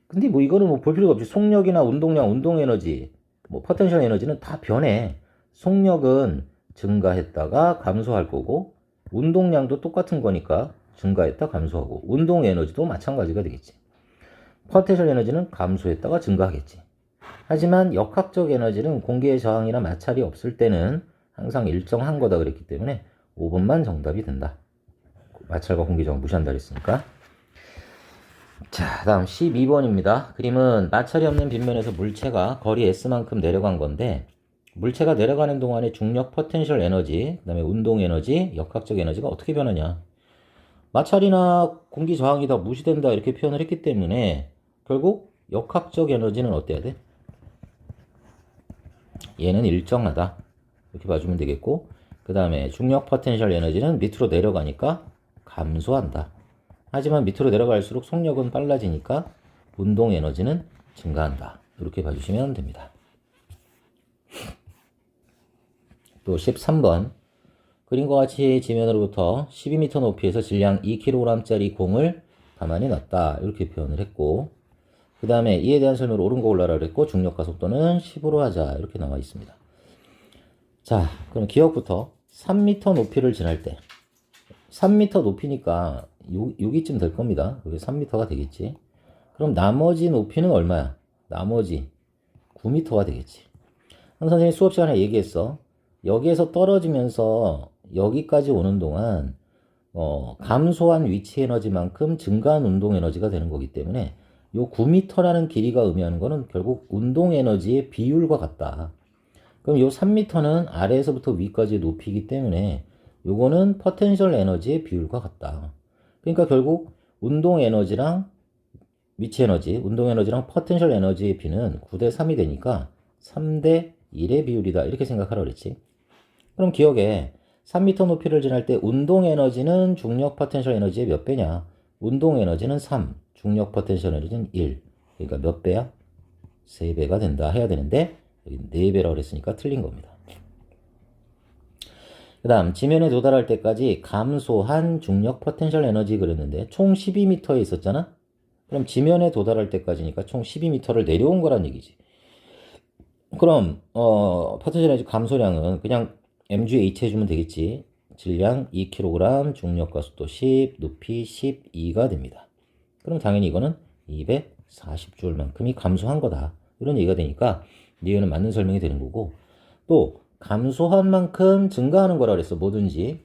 Speaker 1: 근데 뭐 이거는 뭐 볼 필요가 없지. 속력이나 운동량, 운동에너지, 뭐 포텐셜 에너지는 다 변해. 속력은 증가했다가 감소할 거고 운동량도 똑같은 거니까 증가했다 감소하고 운동에너지도 마찬가지가 되겠지. 포텐셜 에너지는 감소했다가 증가하겠지. 하지만 역학적 에너지는 공기의 저항이나 마찰이 없을 때는 항상 일정한 거다 그랬기 때문에 5번만 정답이 된다. 마찰과 공기 저항 무시한다 그랬으니까. 자, 다음 12번입니다. 그림은 마찰이 없는 빗면에서 물체가 거리 S만큼 내려간 건데 물체가 내려가는 동안에 중력 포텐셜 에너지, 그 다음에 운동 에너지, 역학적 에너지가 어떻게 변하냐. 마찰이나 공기 저항이 다 무시된다 이렇게 표현을 했기 때문에 결국 역학적 에너지는 어때야 돼? 얘는 일정하다. 이렇게 봐주면 되겠고 그 다음에 중력 포텐셜 에너지는 밑으로 내려가니까 감소한다. 하지만 밑으로 내려갈수록 속력은 빨라지니까 운동 에너지는 증가한다. 이렇게 봐주시면 됩니다. 또 13번 그림과 같이 지면으로부터 12m 높이에서 질량 2kg짜리 공을 가만히 놨다. 이렇게 표현을 했고 그 다음에 이에 대한 설명을 옳은 거 올라라 그랬고 중력과 속도는 10으로 하자. 이렇게 나와 있습니다. 자, 그럼 기억부터 3m 높이를 지날 때 3m 높이니까 여기쯤 될 겁니다. 여기 3m가 되겠지. 그럼 나머지 높이는 얼마야? 나머지 9m가 되겠지. 선생님이 수업 시간에 얘기했어. 여기에서 떨어지면서 여기까지 오는 동안 감소한 위치 에너지만큼 증가한 운동 에너지가 되는 거기 때문에 요 9m라는 길이가 의미하는 거는 결국 운동 에너지의 비율과 같다. 그럼 요 3m는 아래에서부터 위까지의 높이이기 때문에 요거는 포텐셜 에너지의 비율과 같다. 그러니까 결국 운동 에너지랑 위치 에너지, 운동 에너지랑 포텐셜 에너지의 비는 9대 3이 되니까 3대 1의 비율이다. 이렇게 생각하라 그랬지. 그럼 기억에 3m 높이를 지날 때 운동 에너지는 중력 포텐셜 에너지의 몇 배냐? 운동 에너지는 3, 중력 포텐셜 에너지는 1. 그러니까 몇 배야? 3배가 된다 해야 되는데 여기 4배라고 그랬으니까 틀린 겁니다. 그 다음 지면에 도달할 때까지 감소한 중력 포텐셜 에너지 그랬는데 총 12m에 있었잖아? 그럼 지면에 도달할 때까지니까 총 12m를 내려온 거란 얘기지. 그럼 포텐셜 에너지 감소량은 그냥 mgh 해주면 되겠지. 질량 2kg, 중력과 속도 10, 높이 12가 됩니다. 그럼 당연히 이거는 240J만큼이 감소한 거다. 이런 얘기가 되니까 니은은 맞는 설명이 되는 거고, 또 감소한 만큼 증가하는 거라 그랬어. 뭐든지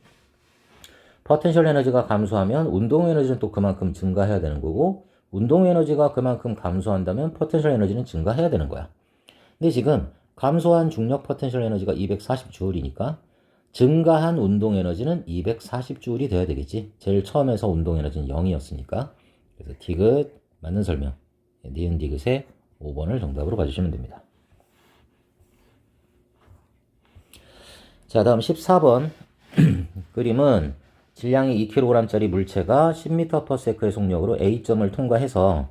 Speaker 1: 포텐셜 에너지가 감소하면 운동 에너지는 또 그만큼 증가해야 되는 거고, 운동 에너지가 그만큼 감소한다면 포텐셜 에너지는 증가해야 되는 거야. 근데 지금 감소한 중력 포텐셜 에너지가 240J이니까 증가한 운동 에너지는 240J이 돼야 되겠지. 제일 처음에서 운동 에너지는 0이었으니까. 그래서 디귿 맞는 설명. 니은 디귿의 5번을 정답으로 봐주시면 됩니다. 자, 다음 14번 그림은 질량이 2kg짜리 물체가 10m/s의 속력으로 A점을 통과해서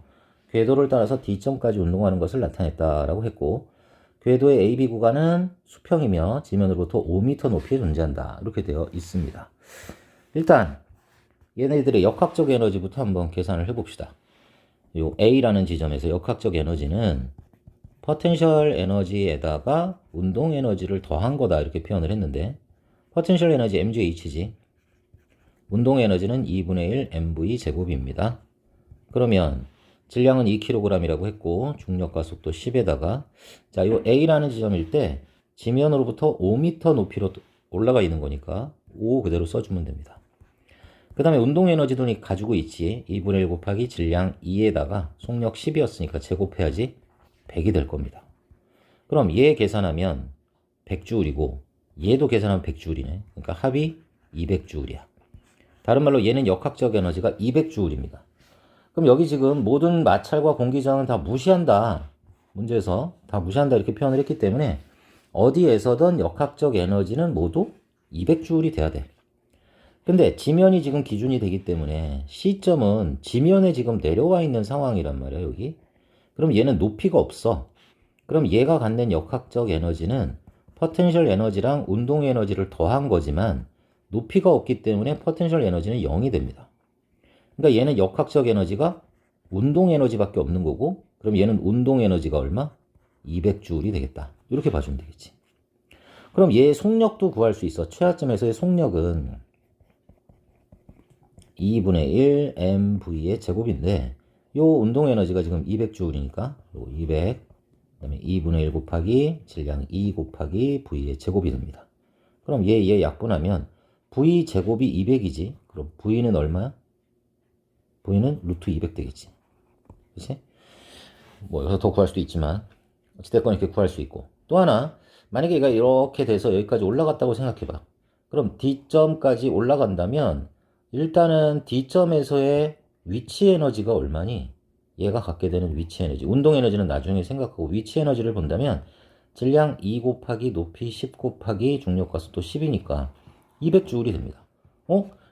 Speaker 1: 궤도를 따라서 D점까지 운동하는 것을 나타냈다라고 했고, 궤도의 AB 구간은 수평이며 지면으로부터 5m 높이에 존재한다. 이렇게 되어 있습니다. 일단 얘네들의 역학적 에너지부터 한번 계산을 해봅시다. 요 A라는 지점에서 역학적 에너지는 포텐셜 에너지에다가 운동 에너지를 더한 거다 이렇게 표현을 했는데, 포텐셜 에너지 mgh지, 운동 에너지는 2분의 1 mv 제곱입니다. 그러면 질량은 2kg이라고 했고 중력과 속도 10에다가 자, 요 A라는 지점일 때 지면으로부터 5m 높이로 올라가 있는 거니까 5 그대로 써주면 됩니다. 그 다음에 운동 에너지도 가지고 있지. 2분의 1 곱하기 질량 2에다가 속력 10이었으니까 제곱해야지 100이 될 겁니다. 그럼 얘 계산하면 100J이고 얘도 계산하면 100J이네. 그러니까 합이 200J야. 다른 말로 얘는 역학적 에너지가 200J입니다. 그럼 여기 지금 모든 마찰과 공기저항은 다 무시한다. 문제에서 다 무시한다 이렇게 표현을 했기 때문에 어디에서든 역학적 에너지는 모두 200J이 돼야 돼. 근데 지면이 지금 기준이 되기 때문에 C점은 지면에 지금 내려와 있는 상황이란 말이야, 여기. 그럼 얘는 높이가 없어. 그럼 얘가 갖는 역학적 에너지는 포텐셜 에너지랑 운동 에너지를 더한 거지만 높이가 없기 때문에 포텐셜 에너지는 0이 됩니다. 그러니까 얘는 역학적 에너지가 운동 에너지밖에 없는 거고, 그럼 얘는 운동 에너지가 얼마? 200J이 되겠다. 이렇게 봐주면 되겠지. 그럼 얘의 속력도 구할 수 있어. 최하점에서의 속력은 2분의 1 mv의 제곱인데 요 운동 에너지가 지금 200J니까 200, 그다음에 2분의 1 곱하기 질량 2 곱하기 v의 제곱이 됩니다. 그럼 얘 약분하면 v 제곱이 200이지. 그럼 v는 얼마야? v는 루트 200 되겠지. 그치? 뭐 여기서 더 구할 수도 있지만 어찌됐건 이렇게 구할 수 있고, 또 하나 만약에 얘가 이렇게 돼서 여기까지 올라갔다고 생각해봐. 그럼 D점까지 올라간다면 일단은 D점에서의 위치 에너지가 얼마니? 얘가 갖게 되는 위치 에너지, 운동 에너지는 나중에 생각하고 위치 에너지를 본다면 질량 2 곱하기 높이 10 곱하기 중력과 속도 10이니까 200J이 됩니다.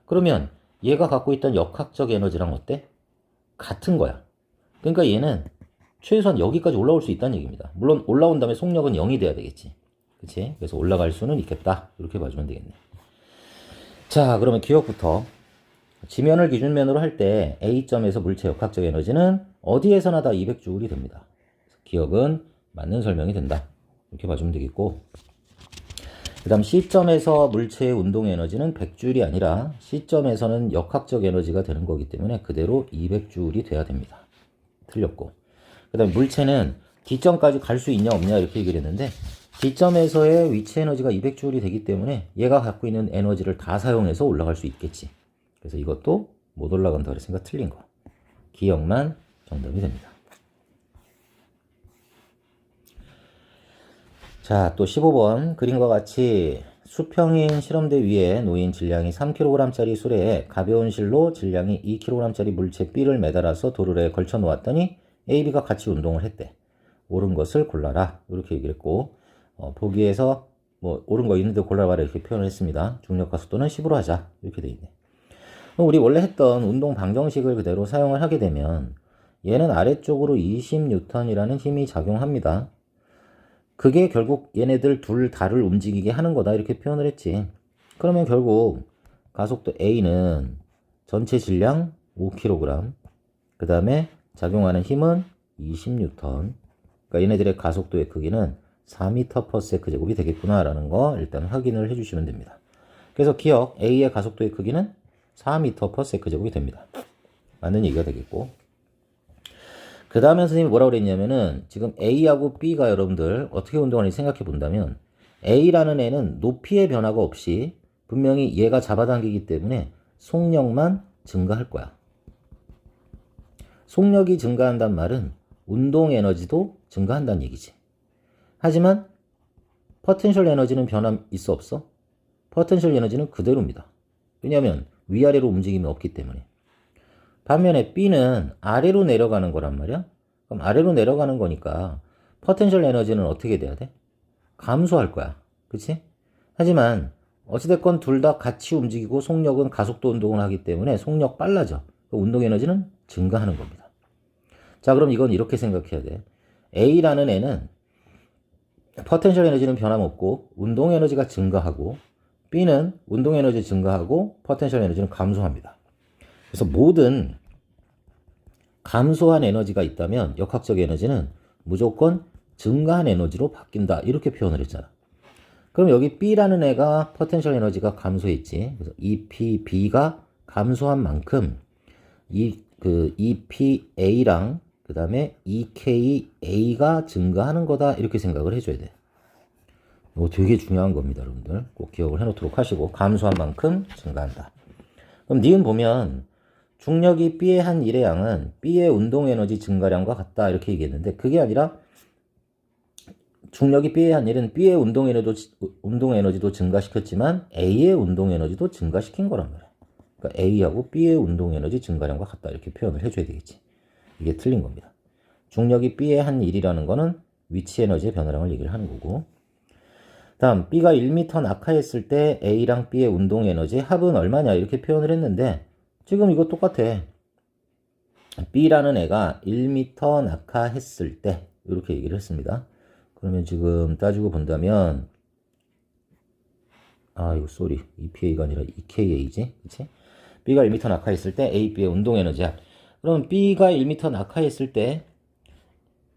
Speaker 1: 그러면 얘가 갖고 있던 역학적 에너지랑 어때? 같은 거야. 그러니까 얘는 최소한 여기까지 올라올 수 있다는 얘기입니다. 물론 올라온 다음에 속력은 0이 돼야 되겠지. 그치? 그래서 올라갈 수는 있겠다. 이렇게 봐주면 되겠네. 자, 그러면 기억부터 지면을 기준면으로 할 때 A점에서 물체 역학적 에너지는 어디에서나 다 200J이 됩니다. 기억은 맞는 설명이 된다. 이렇게 봐주면 되겠고, 그 다음 C점에서 물체의 운동 에너지는 100J이 아니라 C점에서는 역학적 에너지가 되는 거기 때문에 그대로 200J이 돼야 됩니다. 틀렸고, 그 다음에 물체는 D점까지 갈 수 있냐 없냐 이렇게 얘기를 했는데 D점에서의 위치 에너지가 200J이 되기 때문에 얘가 갖고 있는 에너지를 다 사용해서 올라갈 수 있겠지. 그래서 이것도 못 올라간다 그랬으니까 틀린 거. 기억만 정답이 됩니다. 자, 또 15번 그림과 같이 수평인 실험대 위에 놓인 질량이 3kg짜리 수레에 가벼운 실로 질량이 2kg짜리 물체 B를 매달아서 도르래에 걸쳐 놓았더니 A, B가 같이 운동을 했대. 옳은 것을 골라라. 이렇게 얘기를 했고, 보기에서 뭐 옳은 거 있는데 골라봐라 이렇게 표현을 했습니다. 중력과 속도는 10으로 하자. 이렇게 돼 있네. 우리 원래 했던 운동 방정식을 그대로 사용을 하게 되면 얘는 아래쪽으로 20N이라는 힘이 작용합니다. 그게 결국 얘네들 둘 다를 움직이게 하는 거다 이렇게 표현을 했지. 그러면 결국 가속도 A는 전체 질량 5kg, 그 다음에 작용하는 힘은 20N. 그러니까 얘네들의 가속도의 크기는 4m/s 제곱이 되겠구나 라는 거 일단 확인을 해주시면 됩니다. 그래서 기억, A의 가속도의 크기는 4m/s 제곱이 됩니다. 맞는 얘기가 되겠고, 그 다음에 선생님이 뭐라고 그랬냐면은 지금 A하고 B가 여러분들 어떻게 운동하는지 생각해 본다면 A라는 애는 높이의 변화가 없이 분명히 얘가 잡아당기기 때문에 속력만 증가할 거야. 속력이 증가한단 말은 운동 에너지도 증가한다는 얘기지. 하지만 포텐셜 에너지는 변화 있어 없어? 포텐셜 에너지는 그대로입니다. 왜냐하면 위아래로 움직임이 없기 때문에. 반면에 B는 아래로 내려가는 거란 말이야. 그럼 아래로 내려가는 거니까 포텐셜 에너지는 어떻게 돼야 돼? 감소할 거야. 그치? 하지만 어찌됐건 둘 다 같이 움직이고 속력은 가속도 운동을 하기 때문에 속력 빨라져. 운동 에너지는 증가하는 겁니다. 자, 그럼 이건 이렇게 생각해야 돼. A라는 애는 포텐셜 에너지는 변함없고 운동 에너지가 증가하고 B는 운동 에너지 증가하고 포텐셜 에너지는 감소합니다. 그래서 모든 감소한 에너지가 있다면 역학적 에너지는 무조건 증가한 에너지로 바뀐다. 이렇게 표현을 했잖아. 그럼 여기 B라는 애가 포텐셜 에너지가 감소했지. 그래서 EPB가 감소한 만큼 그 EPA랑 그 다음에 EKA가 증가하는 거다. 이렇게 생각을 해줘야 돼. 이거 되게 중요한 겁니다, 여러분들. 꼭 기억을 해놓도록 하시고 감소한 만큼 증가한다. 그럼 니은 보면 중력이 B의 한 일의 양은 B의 운동 에너지 증가량과 같다. 이렇게 얘기했는데 그게 아니라 중력이 B의 한 일은 B의 운동 에너지도 증가시켰지만 A의 운동 에너지도 증가시킨 거란 말이야. 그러니까 A하고 B의 운동 에너지 증가량과 같다. 이렇게 표현을 해줘야 되겠지. 이게 틀린 겁니다. 중력이 B의 한 일이라는 거는 위치 에너지의 변화량을 얘기를 하는 거고. 다음 B가 1m 낙하했을 때 A랑 B의 운동 에너지 합은 얼마냐 이렇게 표현을 했는데 지금 이거 똑같아. B라는 애가 1m 낙하했을 때 이렇게 얘기를 했습니다. 그러면 지금 따지고 본다면 이거 쏘리 EPA가 아니라 EKA지 그치? B가 1m 낙하했을 때 A, B의 운동 에너지야. 그럼 B가 1m 낙하했을 때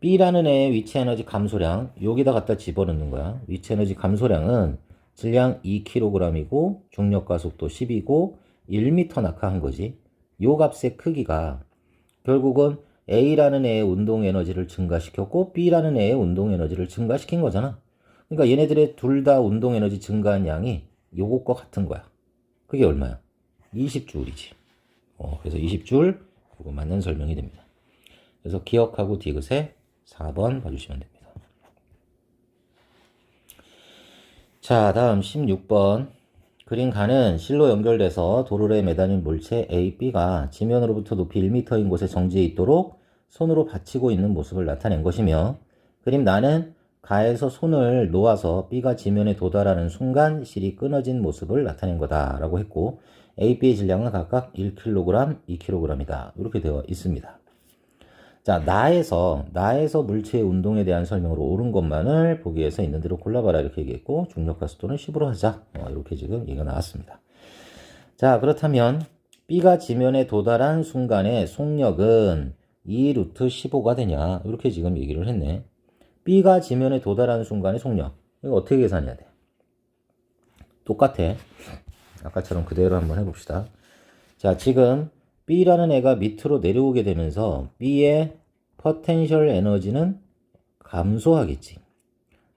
Speaker 1: B라는 애의 위치 에너지 감소량 여기다 갖다 집어넣는 거야. 위치 에너지 감소량은 질량 2kg이고 중력 가속도 10이고 1m 낙하한 거지. 요 값의 크기가 결국은 A라는 애의 운동 에너지를 증가시켰고 B라는 애의 운동 에너지를 증가시킨 거잖아. 그러니까 얘네들의 둘 다 운동 에너지 증가한 양이 요것과 같은 거야. 그게 얼마야? 20J이지. 그래서 20J 그거 맞는 설명이 됩니다. 그래서 기억하고 디귿에 4번 봐주시면 됩니다. 자, 다음 16번. 그린 간은 실로 연결돼서 도로에 매달린 물체 A, B가 지면으로부터 높이 1m인 곳에 정지해 있도록 손으로 받치고 있는 모습을 나타낸 것이며 그림 나는 가에서 손을 놓아서 B가 지면에 도달하는 순간 실이 끊어진 모습을 나타낸 거다 라고 했고 A, B의 질량은 각각 1kg, 2kg이다. 이렇게 되어 있습니다. 자, 나에서 물체의 운동에 대한 설명으로 옳은 것만을 보기에서 있는 대로 골라봐라 이렇게 얘기했고 중력과 속도는 10으로 하자 이렇게 지금 얘기가 나왔습니다. 자, 그렇다면 B가 지면에 도달한 순간의 속력은 2 루트 15가 되냐 이렇게 지금 얘기를 했네. B가 지면에 도달한 순간의 속력 이거 어떻게 계산해야 돼? 똑같아. 아까처럼 그대로 한번 해봅시다. 자, 지금 B라는 애가 밑으로 내려오게 되면서 B의 포텐셜 에너지는 감소하겠지.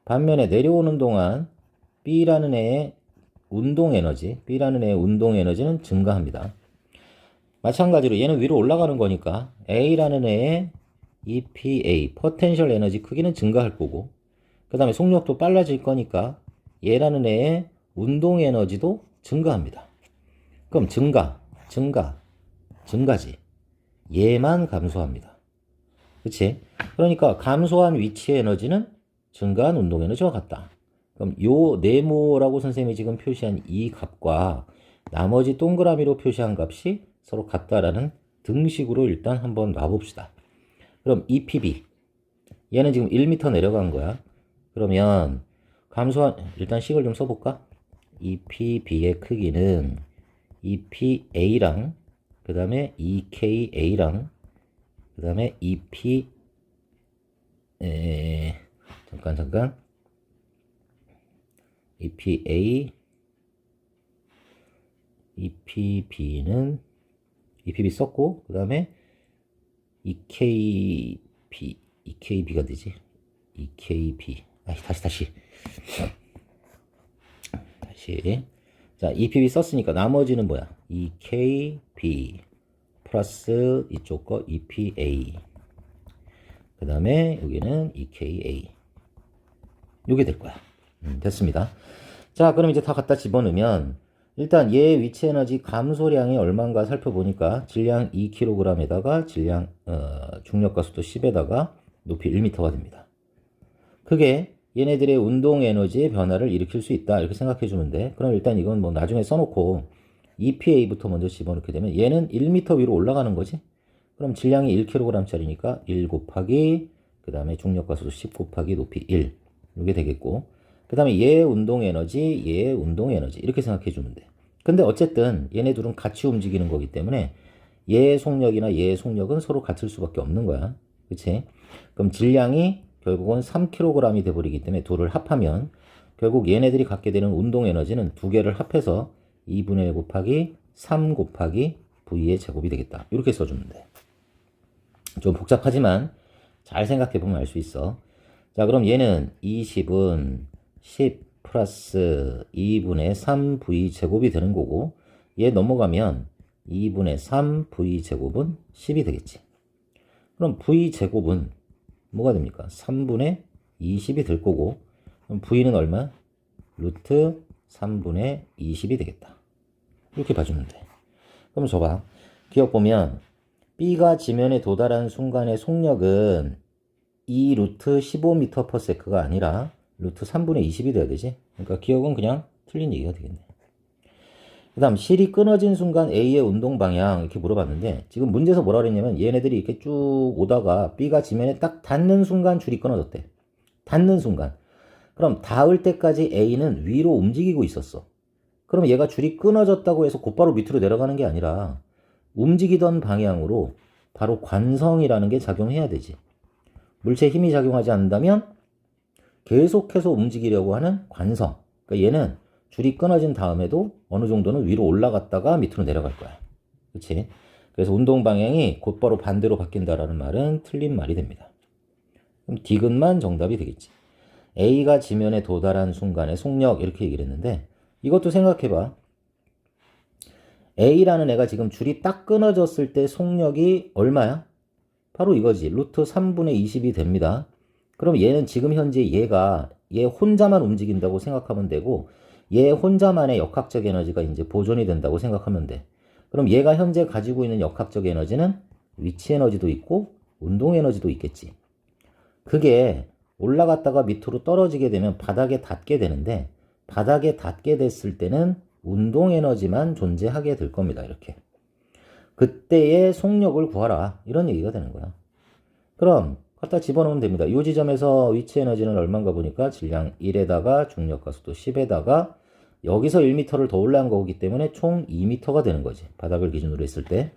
Speaker 1: 반면에 내려오는 동안 B라는 애의 운동 에너지는 증가합니다. 마찬가지로 얘는 위로 올라가는 거니까 A라는 애의 EPA, 포텐셜 에너지 크기는 증가할 거고 그 다음에 속력도 빨라질 거니까 얘라는 애의 운동 에너지도 증가합니다. 그럼 증가지. 얘만 감소합니다. 그치? 그러니까 감소한 위치 에너지는 증가한 운동 에너지와 같다. 그럼 요 네모라고 선생님이 지금 표시한 이 값과 나머지 동그라미로 표시한 값이 서로 같다라는 등식으로 일단 한번 놔봅시다. 그럼 EPB 얘는 지금 1m 내려간 거야. 그러면 일단 식을 좀 써볼까? EPB의 크기는 EPA랑 그 다음에 EKA랑 그 다음에 잠깐 EPB 썼고 그 다음에 EKB가 되지? EKB. 다시. 자, EPB 썼으니까 나머지는 뭐야? EKB 플러스 이쪽 거 EPA. 그 다음에 여기는 EKA. 요게 될 거야. 됐습니다. 자, 그럼 이제 다 갖다 집어넣으면 일단 얘 위치 에너지 감소량이 얼마인가 살펴보니까 질량 2kg에다가 질량 중력 가속도 10에다가 높이 1m가 됩니다. 그게 얘네들의 운동 에너지의 변화를 일으킬 수 있다 이렇게 생각해 주면 돼. 그럼 일단 이건 뭐 나중에 써놓고 EPA부터 먼저 집어넣게 되면 얘는 1m 위로 올라가는 거지. 그럼 질량이 1kg짜리니까 1 곱하기 그 다음에 중력 가속도 10 곱하기 높이 1 이게 되겠고, 그 다음에 얘의 운동 에너지 이렇게 생각해 주면 돼. 근데 어쨌든 얘네 둘은 같이 움직이는 거기 때문에 얘의 속력이나 얘의 속력은 서로 같을 수밖에 없는 거야. 그치? 그럼 질량이 결국은 3kg이 돼버리기 때문에 둘을 합하면 결국 얘네들이 갖게 되는 운동 에너지는 두 개를 합해서 2분의 1 곱하기 3 곱하기 V의 제곱이 되겠다. 이렇게 써주면 돼. 좀 복잡하지만 잘 생각해 보면 알 수 있어. 자, 그럼 얘는 20은 10 플러스 2분의 3V 제곱이 되는 거고, 얘 넘어가면 2분의 3V 제곱은 10이 되겠지. 그럼 V 제곱은 뭐가 됩니까? 3분의 20이 될 거고, 그럼 V는 얼마? 루트 3분의 20이 되겠다. 이렇게 봐주면 돼. 그럼 줘봐. 기억 보면 B가 지면에 도달한 순간의 속력은 2 루트 15m/s가 아니라 루트 3분의 20이 돼야 되지. 그러니까 기억은 그냥 틀린 얘기가 되겠네. 그 다음 실이 끊어진 순간 A의 운동 방향 이렇게 물어봤는데, 지금 문제에서 뭐라 그랬냐면 얘네들이 이렇게 쭉 오다가 B가 지면에 딱 닿는 순간 줄이 끊어졌대. 닿는 순간. 그럼 닿을 때까지 A는 위로 움직이고 있었어. 그럼 얘가 줄이 끊어졌다고 해서 곧바로 밑으로 내려가는 게 아니라 움직이던 방향으로 바로 관성이라는 게 작용해야 되지. 물체에 힘이 작용하지 않는다면 계속해서 움직이려고 하는 관성. 그러니까 얘는 줄이 끊어진 다음에도 어느 정도는 위로 올라갔다가 밑으로 내려갈 거야. 그치? 그래서 운동 방향이 곧바로 반대로 바뀐다라는 말은 틀린 말이 됩니다. 그럼 디귿만 정답이 되겠지. A가 지면에 도달한 순간의 속력 이렇게 얘기를 했는데, 이것도 생각해봐. A라는 애가 지금 줄이 딱 끊어졌을 때 속력이 얼마야? 바로 이거지. 루트 3분의 20이 됩니다. 그럼 얘는 지금 현재 얘 혼자만 움직인다고 생각하면 되고, 얘 혼자만의 역학적 에너지가 이제 보존이 된다고 생각하면 돼. 그럼 얘가 현재 가지고 있는 역학적 에너지는 위치 에너지도 있고 운동 에너지도 있겠지. 그게 올라갔다가 밑으로 떨어지게 되면 바닥에 닿게 되는데, 바닥에 닿게 됐을 때는 운동 에너지만 존재하게 될 겁니다. 이렇게. 그때의 속력을 구하라. 이런 얘기가 되는 거야. 그럼 갖다 집어넣으면 됩니다. 이 지점에서 위치 에너지는 얼마인가 보니까 질량 1에다가 중력 가속도 10에다가 여기서 1m를 더 올라간 거기 때문에 총 2m가 되는 거지. 바닥을 기준으로 했을 때.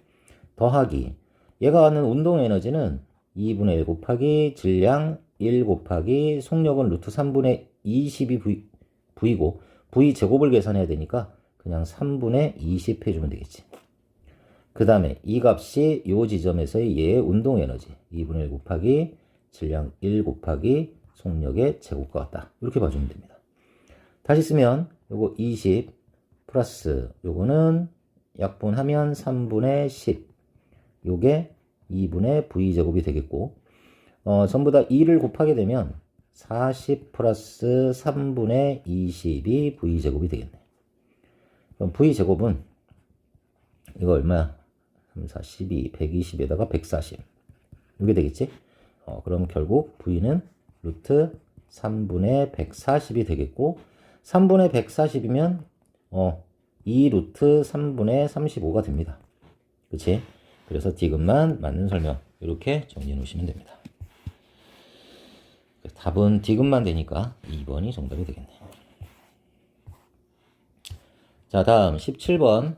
Speaker 1: 더하기 얘가 갖는 운동 에너지는 2분의 1 곱하기 질량 1 곱하기 속력은 루트 3분의 20이 V고 V 제곱을 계산해야 되니까 그냥 3분의 20 해주면 되겠지. 그 다음에 이 값이 이 지점에서의 얘의 운동 에너지 2분의 1 곱하기 질량 1 곱하기 속력의 제곱과 같다. 이렇게 봐주면 됩니다. 다시 쓰면 요거 20 플러스 요거는 약분하면 3분의 10 요게 2분의 V 제곱이 되겠고, 전부 다 2를 곱하게 되면 40 플러스 3분의 20이 V제곱이 되겠네. 그럼 V제곱은 이거 얼마야? 3, 4, 12, 120에다가 140 이게 되겠지? 그럼 결국 V는 루트 3분의 140이 되겠고, 3분의 140이면 2 루트 3분의 35가 됩니다. 그치? 그래서 디귿만 맞는 설명 이렇게 정리해 놓으시면 됩니다. 답은 디귿만 되니까 2번이 정답이 되겠네. 자, 다음 17번.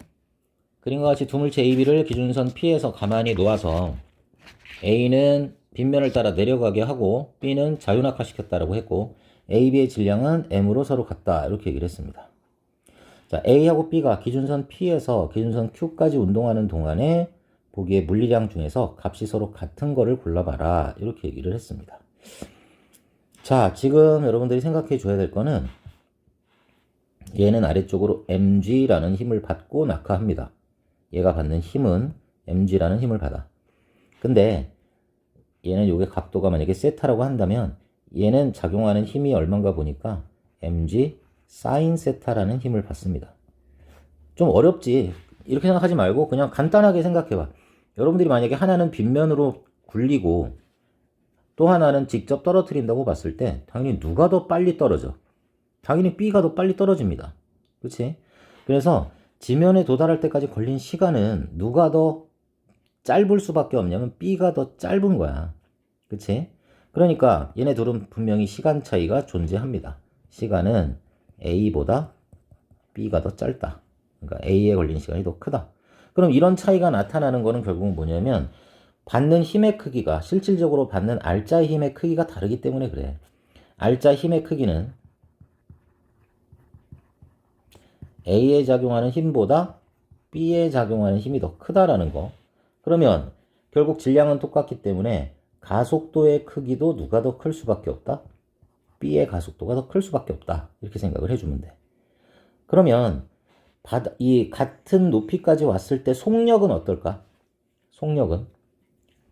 Speaker 1: 그림과 같이 두 물체 AB를 기준선 P에서 가만히 놓아서 A는 빗면을 따라 내려가게 하고 B는 자유낙하시켰다라고 했고, AB의 질량은 M으로 서로 같다 이렇게 얘기를 했습니다. 자, A하고 B가 기준선 P에서 기준선 Q까지 운동하는 동안에 보기에 물리량 중에서 값이 서로 같은 거를 골라봐라. 이렇게 얘기를 했습니다. 자, 지금 여러분들이 생각해 줘야 될 거는 얘는 아래쪽으로 mg라는 힘을 받고 낙하합니다. 얘가 받는 힘은 mg라는 힘을 받아. 근데 얘는 요게 각도가 만약에 세타라고 한다면 얘는 작용하는 힘이 얼마인가 보니까 mg sin 세타라는 힘을 받습니다. 좀 어렵지. 이렇게 생각하지 말고 그냥 간단하게 생각해봐. 여러분들이 만약에 하나는 빗면으로 굴리고 또 하나는 직접 떨어뜨린다고 봤을 때 당연히 누가 더 빨리 떨어져? 당연히 B가 더 빨리 떨어집니다. 그렇지? 그래서 지면에 도달할 때까지 걸린 시간은 누가 더 짧을 수밖에 없냐면 B가 더 짧은 거야. 그치? 그러니까 얘네 둘은 분명히 시간 차이가 존재합니다. 시간은 A보다 B가 더 짧다. 그러니까 A에 걸린 시간이 더 크다. 그럼 이런 차이가 나타나는 거는 결국은 뭐냐면 받는 힘의 크기가 실질적으로 받는 R자의 힘의 크기가 다르기 때문에 그래. R자 힘의 크기는 A에 작용하는 힘보다 B에 작용하는 힘이 더 크다라는 거. 그러면 결국 질량은 똑같기 때문에 가속도의 크기도 누가 더 클 수밖에 없다? B의 가속도가 더 클 수밖에 없다. 이렇게 생각을 해주면 돼. 그러면 이 같은 높이까지 왔을 때 속력은 어떨까? 속력은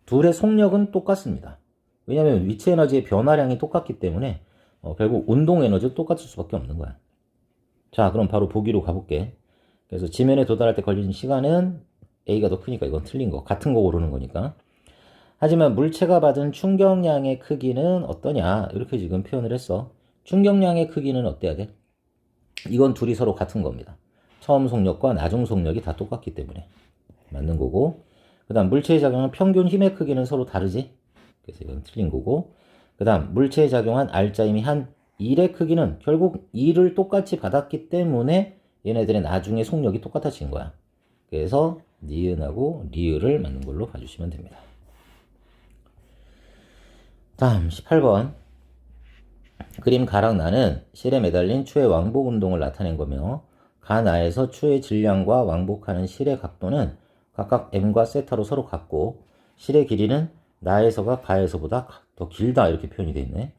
Speaker 1: 둘의 속력은 똑같습니다. 왜냐하면 위치 에너지의 변화량이 똑같기 때문에 결국 운동 에너지도 똑같을 수밖에 없는 거야. 자, 그럼 바로 보기로 가볼게. 그래서 지면에 도달할 때 걸리는 시간은 A가 더 크니까 이건 틀린 거. 같은 거 고르는 거니까. 하지만 물체가 받은 충격량의 크기는 어떠냐? 이렇게 지금 표현을 했어. 충격량의 크기는 어때야 돼? 이건 둘이 서로 같은 겁니다. 처음 속력과 나중 속력이 다 똑같기 때문에 맞는 거고, 그 다음 물체에 작용한 평균 힘의 크기는 서로 다르지? 그래서 이건 틀린 거고, 그 다음 물체에 작용한 R자임이 한 1의 크기는 결국 2를 똑같이 받았기 때문에 얘네들의 나중에 속력이 똑같아진 거야. 그래서 니은하고 리을을 맞는 걸로 봐주시면 됩니다. 다음 18번. 그림 가락나는 실에 매달린 추의 왕복 운동을 나타낸 거며 가나에서 추의 질량과 왕복하는 실의 각도는 각각 m과 세타로 서로 같고 실의 길이는 나에서가 가에서보다 더 길다 이렇게 표현이 되어 있네.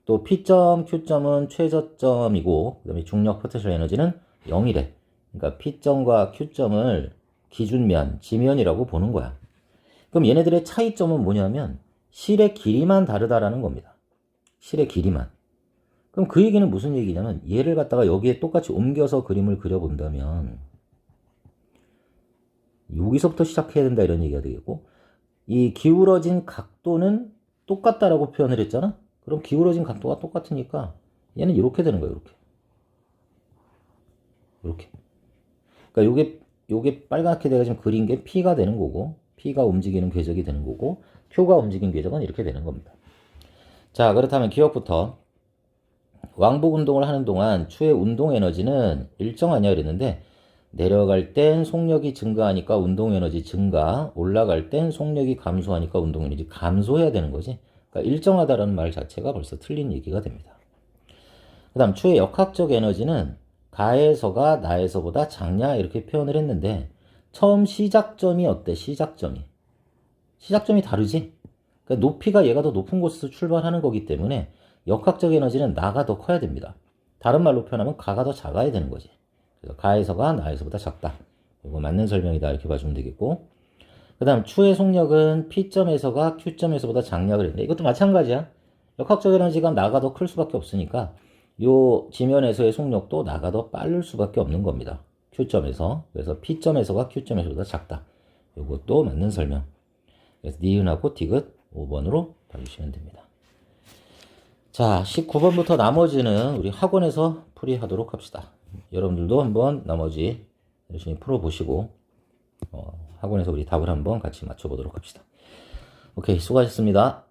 Speaker 1: 또 P점, Q점은 최저점이고 그 다음에 중력 포텐셜 에너지는 0이래. 그러니까 P점과 Q점을 기준면, 지면이라고 보는 거야. 그럼 얘네들의 차이점은 뭐냐면 실의 길이만 다르다라는 겁니다. 실의 길이만. 그럼 그 얘기는 무슨 얘기냐면 얘를 갖다가 여기에 똑같이 옮겨서 그림을 그려본다면 여기서부터 시작해야 된다 이런 얘기가 되겠고 이 기울어진 각도는 똑같다라고 표현을 했잖아. 그럼 기울어진 각도가 똑같으니까 얘는 이렇게 되는 거야. 이렇게. 그러니까 요게 빨갛게 내가 지금 그린 게 P가 되는 거고 P가 움직이는 궤적이 되는 거고 Q가 움직이는 궤적은 이렇게 되는 겁니다. 자, 그렇다면 기억부터 왕복 운동을 하는 동안 추의 운동 에너지는 일정하냐 그랬는데 내려갈 땐 속력이 증가하니까 운동 에너지 증가, 올라갈 땐 속력이 감소하니까 운동 에너지 감소해야 되는 거지. 그러니까 일정하다라는 말 자체가 벌써 틀린 얘기가 됩니다. 그 다음 추의 역학적 에너지는 가에서가 나에서보다 작냐 이렇게 표현을 했는데 처음 시작점이 어때? 시작점이 다르지? 그러니까 높이가 얘가 더 높은 곳에서 출발하는 거기 때문에 역학적 에너지는 나가 더 커야 됩니다. 다른 말로 표현하면 가가 더 작아야 되는 거지. 그래서 가에서가 나에서보다 작다. 이거 맞는 설명이다 이렇게 봐주면 되겠고 그 다음 추의 속력은 P점에서가 Q점에서보다 작냐 그랬는데 이것도 마찬가지야. 역학적 에너지가 나가 더 클 수밖에 없으니까 요 지면에서의 속력도 나가 더 빠를 수밖에 없는 겁니다. Q점에서. 그래서 P점에서가 Q점에서보다 작다. 이것도 맞는 설명. 그래서 니은하고 디귿 5번으로 봐주시면 됩니다. 자, 19번부터 나머지는 우리 학원에서 풀이하도록 합시다. 여러분들도 한번 나머지 열심히 풀어보시고 학원에서 우리 답을 한번 같이 맞춰보도록 합시다. 오케이, 수고하셨습니다.